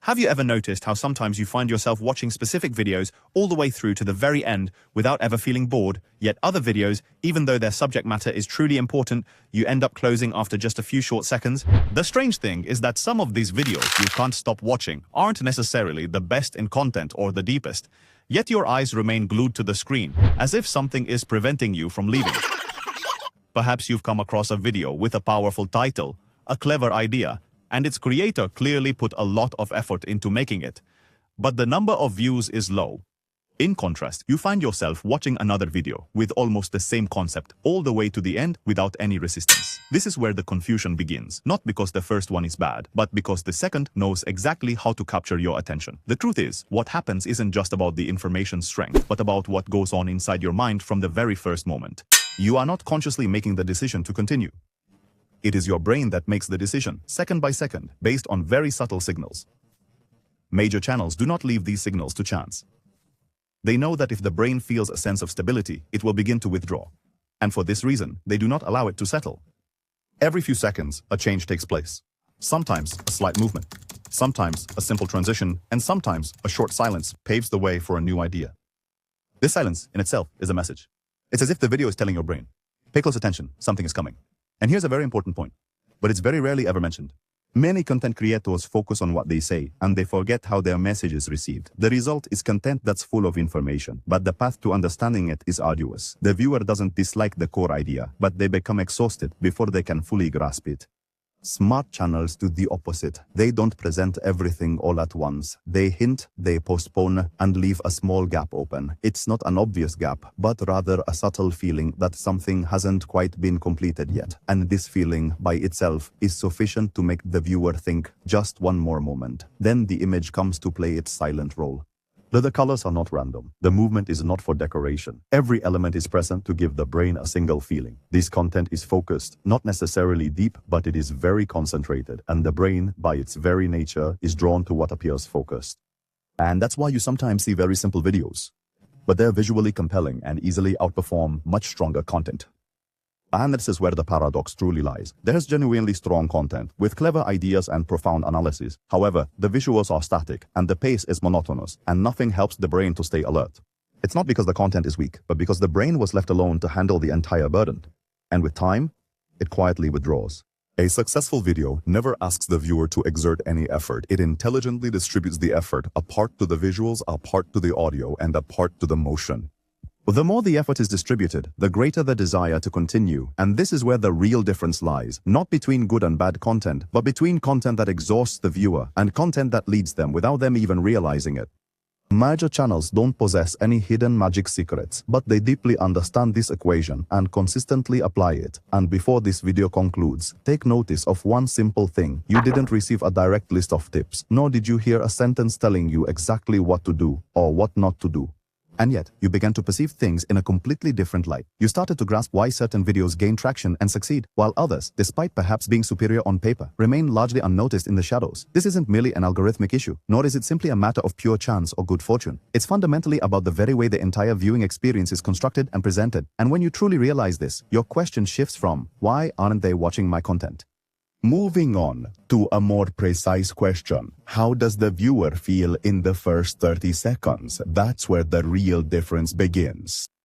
Have you ever noticed how sometimes you find yourself watching specific videos all the way through to the very end without ever feeling bored, yet other videos, even though their subject matter is truly important, you end up closing after just a few short seconds? The strange thing is that some of these videos you can't stop watching aren't necessarily the best in content or the deepest, yet your eyes remain glued to the screen, as if something is preventing you from leaving. Perhaps you've come across a video with a powerful title, a clever idea, and its creator clearly put a lot of effort into making it, but the number of views is low. In contrast, you find yourself watching another video with almost the same concept all the way to the end without any resistance. This is where the confusion begins, not because the first one is bad, but because the second knows exactly how to capture your attention. The truth is, what happens isn't just about the information's strength, but about what goes on inside your mind from the very first moment. You are not consciously making the decision to continue. It is your brain that makes the decision, second by second, based on very subtle signals. Major channels do not leave these signals to chance. They know that if the brain feels a sense of stability, it will begin to withdraw. And for this reason, they do not allow it to settle. Every few seconds, a change takes place. Sometimes a slight movement, sometimes a simple transition, and sometimes a short silence paves the way for a new idea. This silence in itself is a message. It's as if the video is telling your brain, pay close attention, something is coming. And here's a very important point, but it's very rarely ever mentioned. Many content creators focus on what they say, and they forget how their message is received. The result is content that's full of information, but the path to understanding it is arduous. The viewer doesn't dislike the core idea, but they become exhausted before they can fully grasp it. Smart channels do the opposite. They don't present everything all at once. They hint, they postpone, and leave a small gap open. It's not an obvious gap, but rather a subtle feeling that something hasn't quite been completed yet. And this feeling, by itself, is sufficient to make the viewer think, just one more moment. Then the image comes to play its silent role. The colors are not random. The movement is not for decoration. Every element is present to give the brain a single feeling. This content is focused, not necessarily deep, but it is very concentrated, and the brain, by its very nature, is drawn to what appears focused. And that's why you sometimes see very simple videos, but they're visually compelling and easily outperform much stronger content. And this is where the paradox truly lies. There's genuinely strong content, with clever ideas and profound analysis. However, the visuals are static, and the pace is monotonous, and nothing helps the brain to stay alert. It's not because the content is weak, but because the brain was left alone to handle the entire burden. And with time, it quietly withdraws. A successful video never asks the viewer to exert any effort. It intelligently distributes the effort, a part to the visuals, a part to the audio, and a part to the motion. The more the effort is distributed, the greater the desire to continue, and this is where the real difference lies, not between good and bad content, but between content that exhausts the viewer and content that leads them without them even realizing it. Major channels don't possess any hidden magic secrets, but they deeply understand this equation and consistently apply it. And before this video concludes, take notice of one simple thing. You didn't receive a direct list of tips, nor did you hear a sentence telling you exactly what to do or what not to do. And yet, you began to perceive things in a completely different light. You started to grasp why certain videos gain traction and succeed, while others, despite perhaps being superior on paper, remain largely unnoticed in the shadows. This isn't merely an algorithmic issue, nor is it simply a matter of pure chance or good fortune. It's fundamentally about the very way the entire viewing experience is constructed and presented. And when you truly realize this, your question shifts from, why aren't they watching my content? Moving on to a more precise question. How does the viewer feel in the first 30 seconds? That's where the real difference begins.